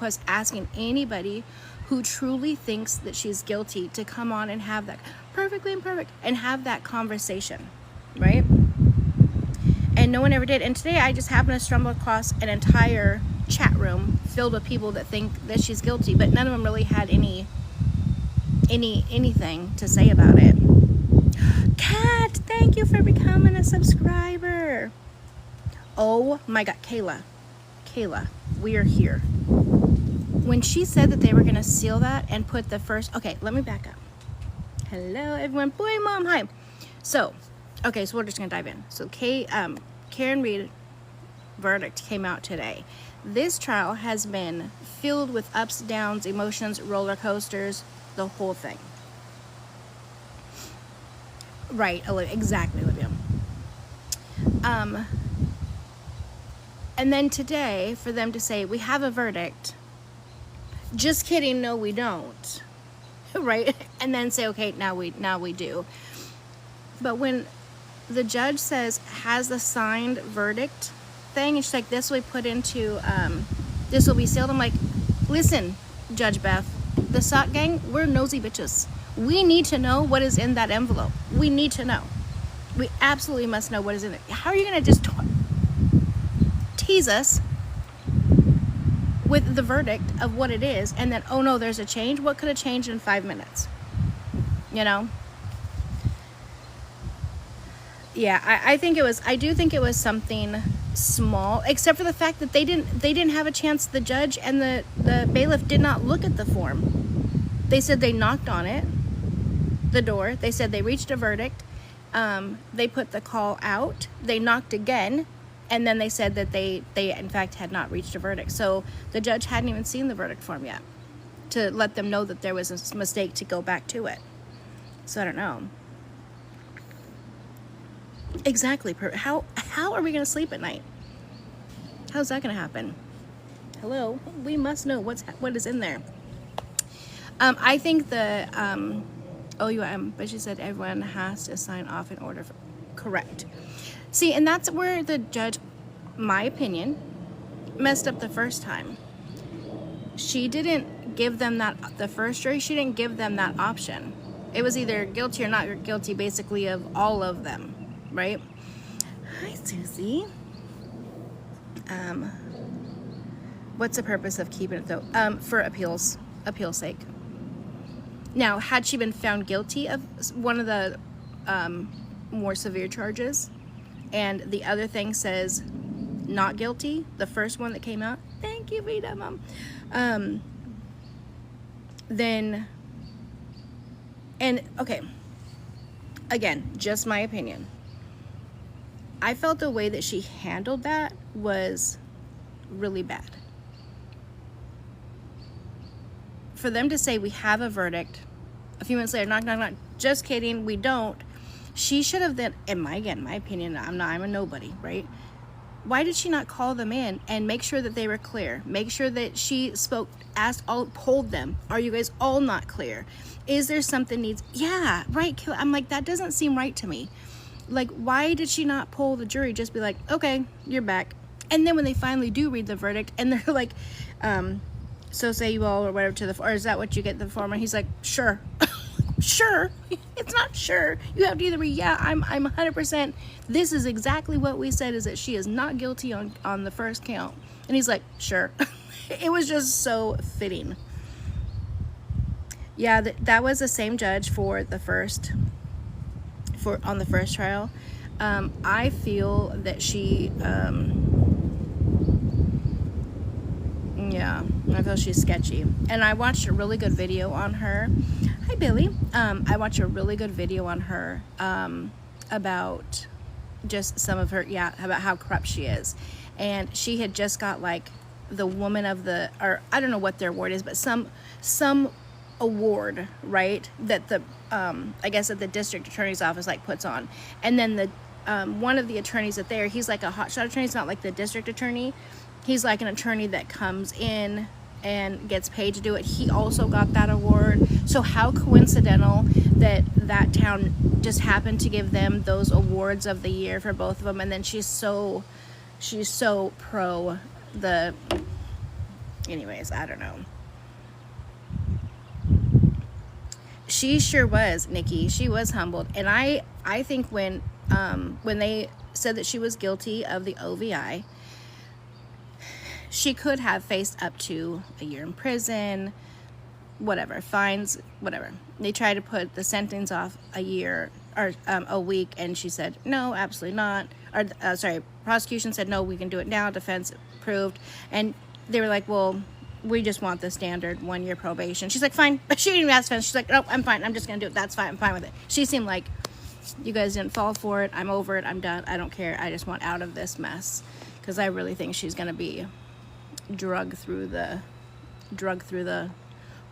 was asking anybody who truly thinks that she's guilty to come on and have that perfectly imperfect and have that conversation, right? And no one ever did. And today I just happened to stumble across an entire chat room filled with people that think that she's guilty, but none of them really had anything to say about it. Kat, thank you for becoming a subscriber. Oh my God, Kayla, we are here. When she said that they were gonna seal that and put the first, okay, let me back up. Hello everyone, boy mom, hi. So we're just gonna dive in. So Karen Read verdict came out today. This trial has been filled with ups, downs, emotions, roller coasters, the whole thing. Right, Olivia, exactly, Olivia. And then today, for them to say, we have a verdict. Just kidding, no we don't. Right? And then say, okay, now we do. But when the judge says, has the signed verdict thing, and she's like, this will be put into, this will be sealed. I'm like, listen, Judge Beth, the SOT gang, we're nosy bitches. We need to know what is in that envelope. We need to know. We absolutely must know what is in it. How are you going to just tease us with the verdict of what it is, and then, oh no, there's a change? What could have changed in 5 minutes? You know? Yeah, I do think it was something small, except for the fact that they didn't have a chance. The judge and the bailiff did not look at the form. They said they knocked on it, the door. They said they reached a verdict. They put the call out. They knocked again. And then they said that they in fact had not reached a verdict. So the judge hadn't even seen the verdict form yet to let them know that there was a mistake to go back to it. So I don't know. Exactly. How are we going to sleep at night? How's that going to happen? Hello? We must know what is in there. I think the OUM, but she said everyone has to sign off in order. Correct. See, and that's where the judge, my opinion, messed up the first time. She didn't give them the first jury, she didn't give them that option. It was either guilty or not guilty, basically, of all of them, right? Hi, Susie. What's the purpose of keeping it, though? For appeal's sake. Now, had she been found guilty of one of the more severe charges, and the other thing says not guilty, the first one that came out, thank you, Vita, Mom, then, and okay, again, just my opinion, I felt the way that she handled that was really bad. For them to say, we have a verdict, a few minutes later, knock, knock, knock, just kidding, we don't. She should have then, in my opinion, I'm a nobody, right? Why did she not call them in and make sure that they were clear? Make sure that she polled them. Are you guys all not clear? Is there something needs? Yeah, right. I'm like, that doesn't seem right to me. Like, why did she not poll the jury? Just be like, okay, you're back. And then when they finally do read the verdict and they're like, so say you all or whatever or is that what you get the form? And he's like, sure. Sure. It's not sure. You have to either be, yeah, I'm 100%. This is exactly what we said, is that she is not guilty on the first count. And he's like, sure. It was just so fitting. Yeah, that was the same judge on the first trial. I feel that she, yeah, I feel she's sketchy. And I watched a really good video on her. Hi, Billy. I watched a really good video on her about just some of her, about how corrupt she is. And she had just got like the woman of the, or I don't know what their award is, but some award, right? That the, I guess that the district attorney's office like puts on. And then the, one of the attorneys he's like a hotshot attorney. He's not like the district attorney. He's like an attorney that comes in and gets paid to do it. He also got that award. So how coincidental that that town just happened to give them those awards of the year for both of them. And then she's so pro the anyways, I don't know. She sure was, Nikki. She was humbled. And I think when they said that she was guilty of the OVI, she could have faced up to a year in prison, whatever, fines, whatever. They tried to put the sentence off a year or a week, and she said, no, absolutely not. Or, prosecution said, no, we can do it now. Defense approved. And they were like, well, we just want the standard 1 year probation. She's like, fine. She didn't even ask defense. She's like, no, I'm fine. I'm just going to do it. That's fine. I'm fine with it. She seemed like, you guys didn't fall for it. I'm over it. I'm done. I don't care. I just want out of this mess. Because I really think she's going to be drugged through the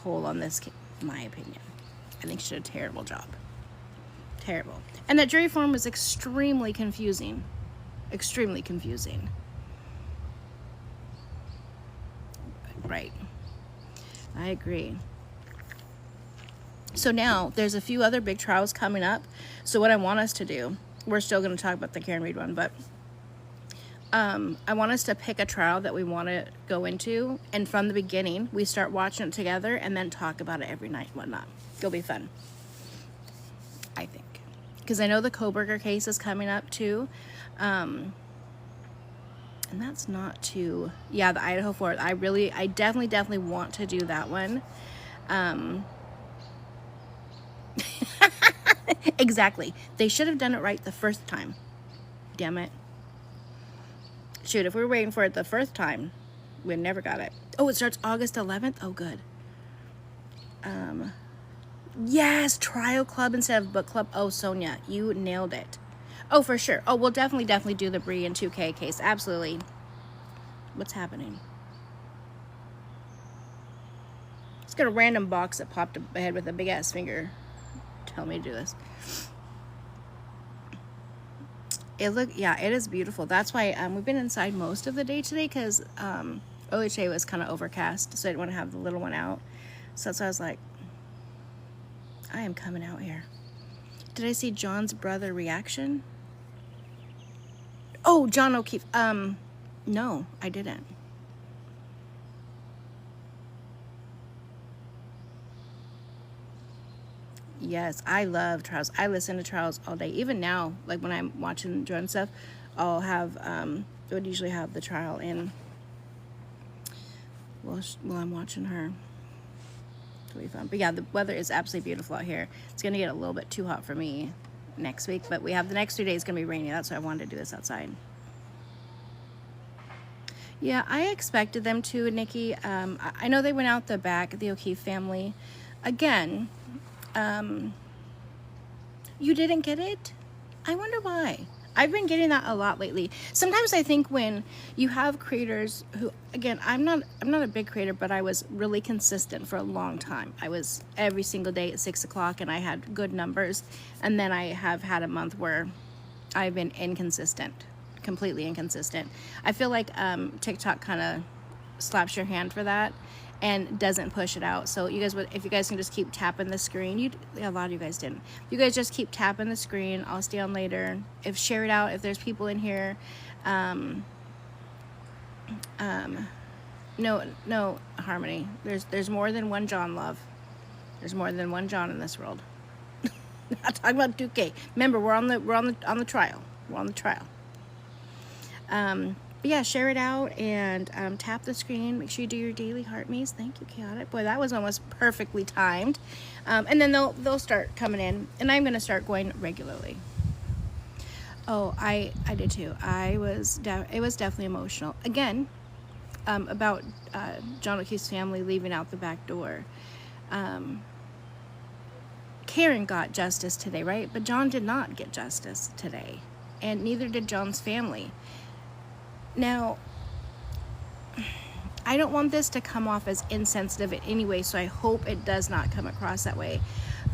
hole on this case, in my opinion. I think she did a terrible job. Terrible. And that jury form was extremely confusing. Extremely confusing. Right. I agree. So now there's a few other big trials coming up. So what I want us to do, we're still going to talk about the Karen Read one, but I want us to pick a trial that we want to go into, and from the beginning we start watching it together and then talk about it every night and whatnot. It'll be fun, I think, because I know the Kohberger case is coming up too, and that's not too, yeah, the Idaho 4th. I definitely want to do that one. Exactly. They should have done it right the first time. Damn it. Shoot, if we were waiting for it the first time, we never got it. Oh, it starts August 11th? Oh, good. Yes, trial club instead of book club. Oh, Sonia, you nailed it. Oh, for sure. Oh, we'll definitely do the Bree and 2K case. Absolutely. What's happening? Just got a random box that popped ahead with a big ass finger telling me to do this. It is beautiful. That's why we've been inside most of the day today, because OHA was kind of overcast, so I didn't want to have the little one out. So that's why I was like, I am coming out here. Did I see John's brother reaction? Oh, John O'Keefe. No, I didn't. Yes, I love trials. I listen to trials all day. Even now, like when I'm watching drone stuff, I'll have, I would usually have the trial in while I'm watching her. It'll be fun. But yeah, the weather is absolutely beautiful out here. It's going to get a little bit too hot for me next week, but we have the next 2 days going to be rainy. That's why I wanted to do this outside. Yeah, I expected them to, Nikki. I know they went out the back, the O'Keefe family. Again, you didn't get it? I wonder why. I've been getting that a lot lately. Sometimes I think when you have creators who, again, I'm not a big creator, but I was really consistent for a long time. I was every single day at 6 o'clock and I had good numbers. And then I have had a month where I've been inconsistent, completely inconsistent. I feel like TikTok kind of slaps your hand for that and doesn't push it out. So you guys would, if you guys can just keep tapping the screen, a lot of you guys didn't. If you guys just keep tapping the screen, I'll stay on later. Share it out if there's people in here. No, Harmony. There's more than one John, love. There's more than one John in this world. Not talking about 2K. Remember, we're on the trial. We're on the trial. But yeah, share it out and tap the screen. Make sure you do your daily heart maze. Thank you, Chaotic. Boy, that was almost perfectly timed. And then they'll start coming in, and I'm gonna start going regularly. Oh, I did too. It was definitely emotional. Again, about John O'Keefe's family leaving out the back door. Karen got justice today, right? But John did not get justice today, and neither did John's family. Now, I don't want this to come off as insensitive in any way, so I hope it does not come across that way.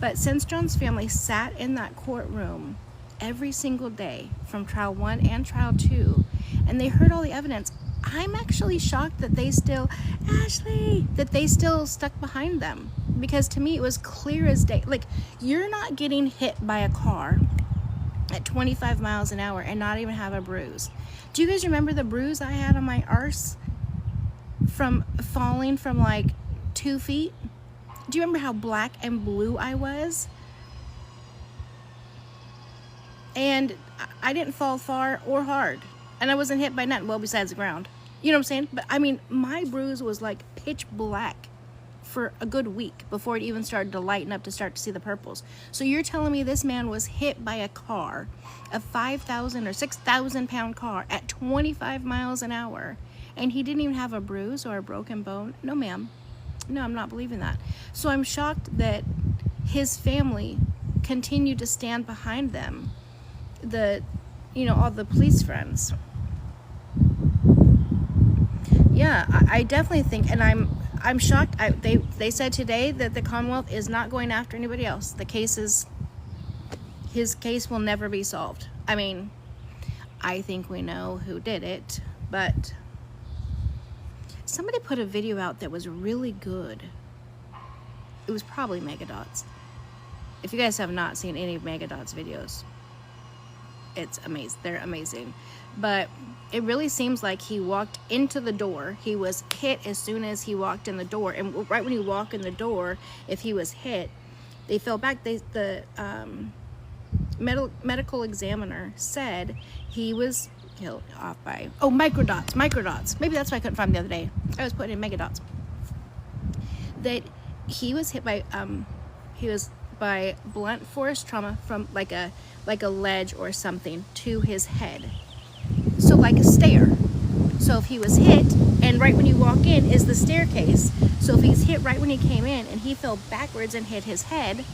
But since John's family sat in that courtroom every single day from trial 1 and trial 2, and they heard all the evidence, I'm actually shocked that they still, that they still stuck behind them. Because to me, it was clear as day. Like, you're not getting hit by a car at 25 miles an hour and not even have a bruise. Do you guys remember the bruise I had on my arse from falling from like 2 feet. Do you remember how black and blue I was? And I didn't fall far or hard. And I wasn't hit by nothing, well, besides the ground. You know what I'm saying? But I mean, my bruise was like pitch black for a good week before it even started to lighten up to start to see the purples. So you're telling me this man was hit by a car, a 5,000 or 6,000 pound car at 25 miles an hour, and he didn't even have a bruise or a broken bone? No, ma'am. No, I'm not believing that. So I'm shocked that his family continued to stand behind them. All the police friends. Yeah, I definitely think, and I'm shocked. They said today that the Commonwealth is not going after anybody else. His case will never be solved. I mean, I think we know who did it, but somebody put a video out that was really good. It was probably Megadots. If you guys have not seen any of Megadots videos, it's amazing. They're amazing. But it really seems like he walked into the door. He was hit as soon as he walked in the door. And right when you walk in the door, if he was hit, they fell back. The medical examiner said he was killed off by, microdots. Maybe that's why I couldn't find them the other day. I was putting in megadots. That he was hit by, by blunt force trauma from like a ledge or something to his head. So like a stair. So if he was hit, and right when you walk in is the staircase. So if he's hit right when he came in and he fell backwards and hit his head,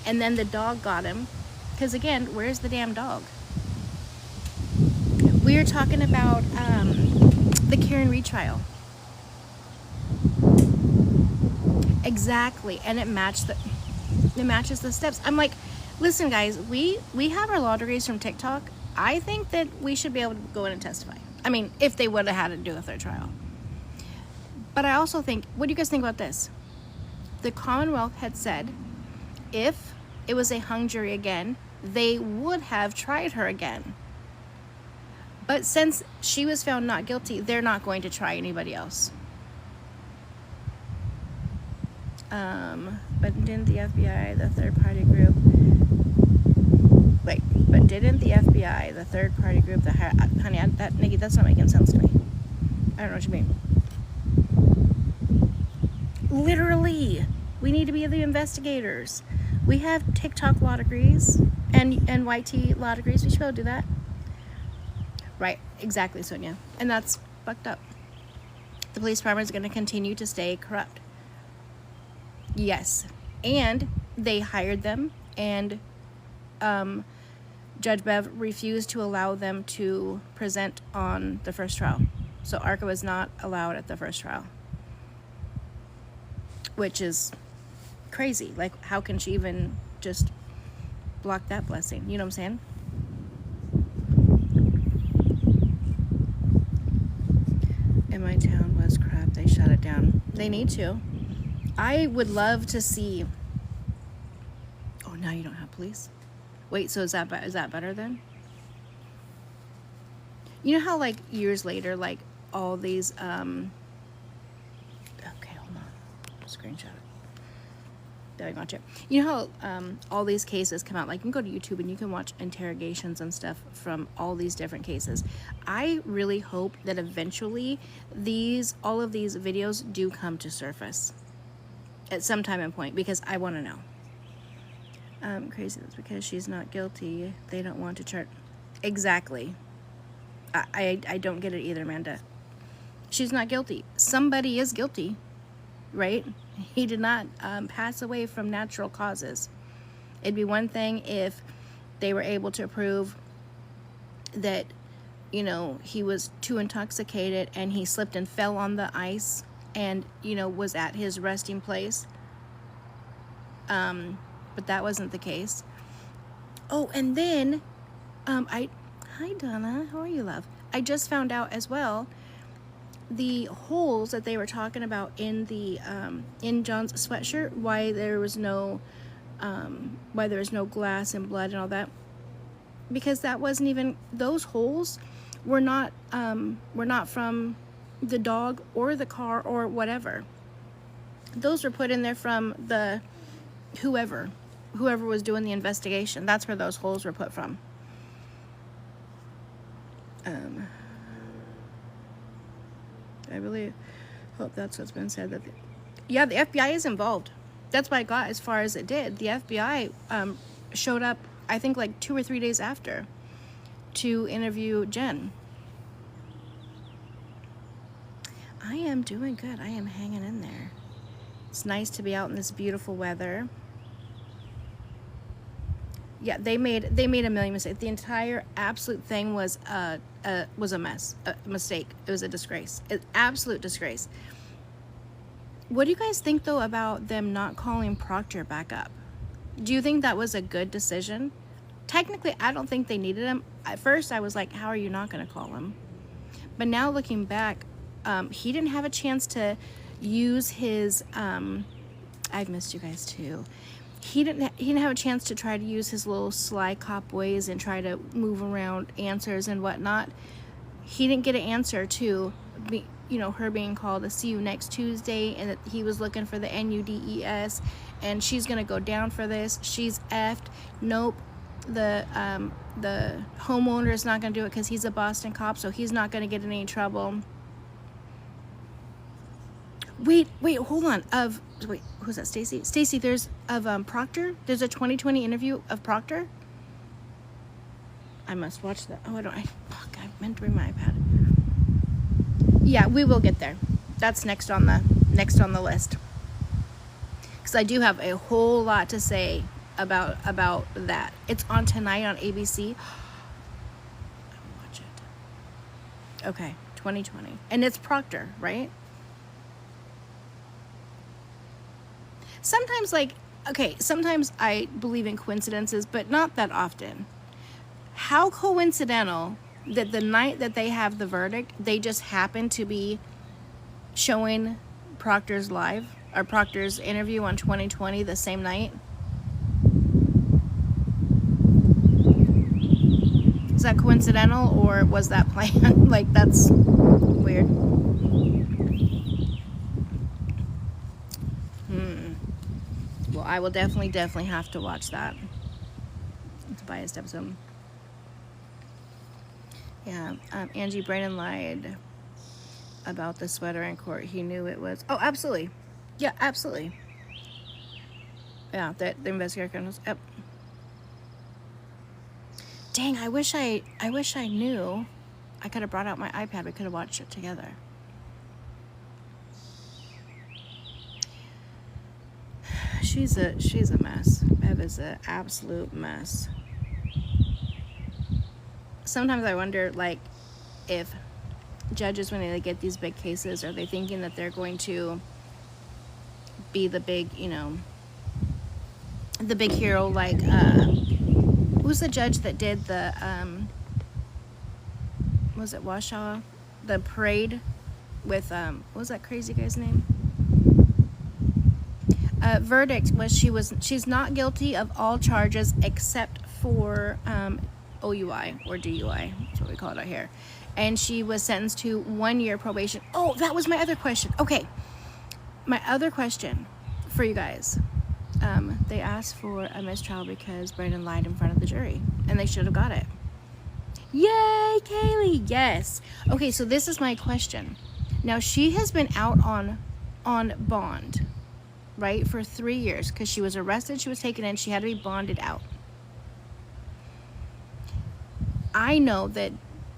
and then the dog got him, because again, where's the damn dog? We are talking about the Karen Read trial. Exactly, and it matches the steps. I'm like, listen guys, we have our law degrees from TikTok. I think that we should be able to go in and testify. I mean, if they would have had to do a third trial. But I also think, what do you guys think about this? The Commonwealth had said if it was a hung jury again, they would have tried her again. But since she was found not guilty, they're not going to try anybody else. But didn't the FBI, the third party group, but didn't the FBI, the third party group, honey, Nikki, that's not making sense to me. I don't know what you mean. Literally, we need to be the investigators. We have TikTok law degrees and YT law degrees. We should be able to do that. Right, exactly, Sonia. And that's fucked up. The police department is going to continue to stay corrupt. Yes, and they hired them, and Judge Bev refused to allow them to present on the first trial. So ARCA was not allowed at the first trial, which is crazy. Like, how can she even just block that blessing? You know what I'm saying? And my town was crap. They shut it down. They need to. I would love to see. Oh, now you don't have police. Wait, so is that better then? You know how like years later, like all these okay, hold on, screenshot it. There, I got you. You know how all these cases come out, like you can go to YouTube and you can watch interrogations and stuff from all these different cases. I really hope that eventually all of these videos do come to surface at some time and point, because I want to know. Crazy, that's because she's not guilty. They don't want to charge. Exactly. I don't get it either, Amanda. She's not guilty. Somebody is guilty, right? He did not pass away from natural causes. It'd be one thing if they were able to prove that, you know, he was too intoxicated and he slipped and fell on the ice and, you know, was at his resting place. But that wasn't the case. Oh, and then, hi Donna, how are you, love? I just found out as well, the holes that they were talking about in the, in John's sweatshirt, why there was no glass and blood and all that, because that wasn't even, those holes were not from the dog or the car or whatever. Those were put in there from the whoever was doing the investigation. That's where those holes were put from. I really hope that's what's been said. That the FBI is involved. That's why it got as far as it did. The FBI showed up, I think, like 2 or 3 days after to interview Jen. I am doing good. I am hanging in there. It's nice to be out in this beautiful weather. Yeah, they made a million mistakes. The entire absolute thing was a mess, a mistake. It was a disgrace, an absolute disgrace. What do you guys think though about them not calling Proctor back up? Do you think that was a good decision? Technically, I don't think they needed him. At first, I was like, how are you not going to call him? But now looking back, he didn't have a chance to use his. I've missed you guys too. He didn't have a chance to try to use his little sly cop ways and try to move around answers and whatnot. He didn't get an answer to, her being called to see you next Tuesday, and that he was looking for the NUDES, and she's gonna go down for this. She's effed. Nope. The homeowner is not gonna do it because he's a Boston cop, so he's not gonna get in any trouble. Wait, hold on. Who's that? Stacy? Stacy, there's Proctor. There's a 2020 interview of Proctor. I must watch that. Oh, I meant to bring my iPad. Yeah, we will get there. That's next on the list. Because I do have a whole lot to say about that. It's on tonight on ABC. I'll watch it. Okay, 2020, and it's Proctor, right? Sometimes, sometimes I believe in coincidences, but not that often. How coincidental that the night that they have the verdict, they just happen to be showing Proctor's interview on 2020 the same night? Is that coincidental, or was that planned? Like, that's weird. Well, I will definitely have to watch that. It's a biased episode. Yeah, Angie Brandon lied about the sweater in court. He knew it was. Oh, absolutely. Yeah, absolutely. Yeah, the investigator was. Yep. Dang, I wish I knew. I could have brought out my iPad. We could have watched it together. She's a mess. Bev is an absolute mess. Sometimes I wonder, like, if judges, when they get these big cases, are they thinking that they're going to be the big, the big hero? Like, who's the judge that did the, was it Washaw? The parade with, what was that crazy guy's name? Verdict was she's not guilty of all charges except for OUI or DUI. That's what we call it out here. And she was sentenced to 1 year probation. Oh, that was my other question. Okay. My other question for you guys. They asked for a mistrial because Brandon lied in front of the jury, and they should have got it. Yay, Kaylee. Yes. Okay, so this is my question. Now, she has been out on bond, right, for 3 years, because she was arrested, she was taken in, she had to be bonded out. I know that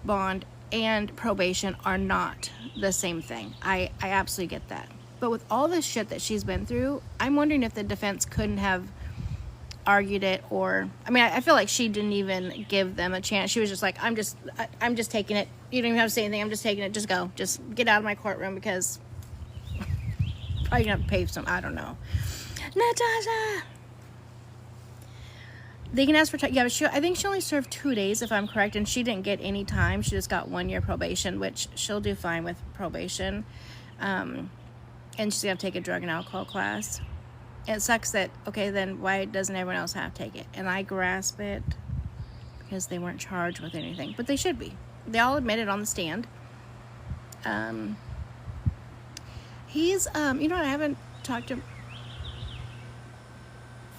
bond and probation are not the same thing. I absolutely get that. But with all this shit that she's been through, I'm wondering if the defense couldn't have argued it, or, I mean, I feel like she didn't even give them a chance. She was just like, I'm just taking it. You don't even have to say anything. I'm just taking it. Just go. Just get out of my courtroom, because probably gonna have to pay some, I don't know. Natasha! They can ask for time. Yeah, but I think she only served 2 days, if I'm correct, and she didn't get any time. She just got 1 year probation, which she'll do fine with probation. And she's gonna take a drug and alcohol class. It sucks that, okay, then why doesn't everyone else have to take it? And I grasp it because they weren't charged with anything, but they should be. They all admitted on the stand. He's you know what, I haven't talked to him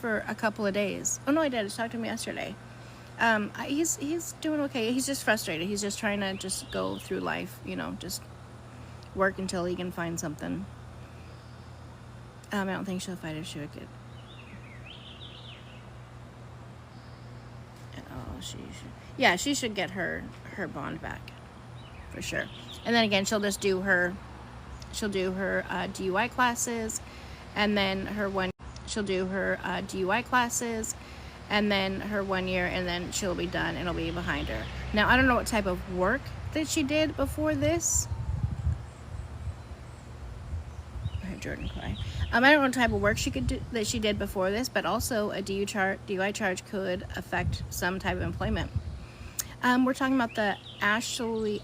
for a couple of days. Oh no, I did. He talked to me yesterday. He's doing okay. He's just frustrated. He's just trying to just go through life, you know, just work until he can find something. I don't think she'll fight if she would get. Oh, she should. Yeah, she should get her bond back, for sure. And then again, she'll just do her. She'll do her DUI classes, and then her one. She'll do her DUI classes, and then her 1 year, and then she'll be done, and it'll be behind her. Now, I don't know what type of work that she did before this. I heard Jordan cry. I don't know what type of work she could do that she did before this, but also a DUI charge could affect some type of employment. We're talking about the Ashley.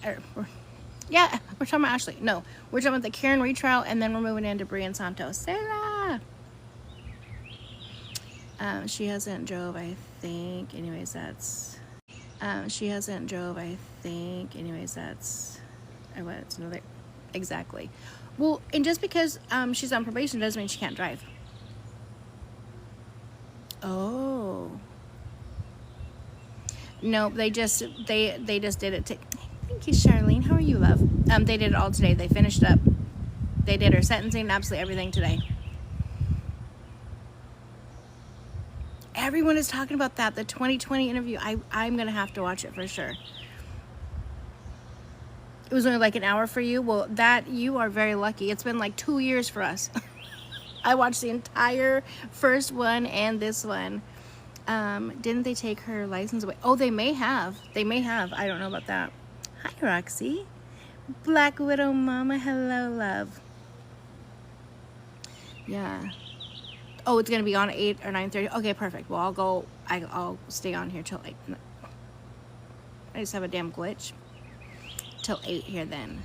Yeah, we're talking about Ashley. No, we're talking about the Karen retrial, and then we're moving into Brie and Santos. Sarah. She hasn't drove, I think. Anyways, that's. She hasn't drove, I think. Anyways, that's. What's another? Exactly. Well, and just because she's on probation doesn't mean she can't drive. Oh. No, they just did it. Thank you, Charlene. How are you, love? They did it all today. They finished up. They did her sentencing, absolutely everything today. Everyone is talking about that. The 2020 interview. I'm gonna have to watch it for sure. It was only like an hour for you. Well, that you are very lucky. It's been like 2 years for us. I watched the entire first one and this one. Didn't they take her license away? Oh, they may have. They may have. I don't know about that. Hi, Roxy. Black Widow Mama. Hello, love. Yeah. Oh, it's gonna be on 8 or 9:30. Okay, perfect. Well, I'll stay on here till 8. I just have a damn glitch. Till 8 here then.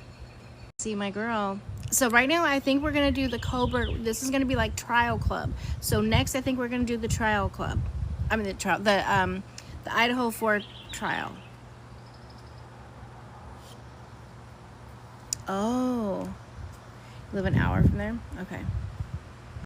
See my girl. So right now I think we're gonna do the Cobra. This is gonna be like trial club. So next I think we're gonna do the trial club. I mean the Idaho 4 trial. Oh, live an hour from there. Okay.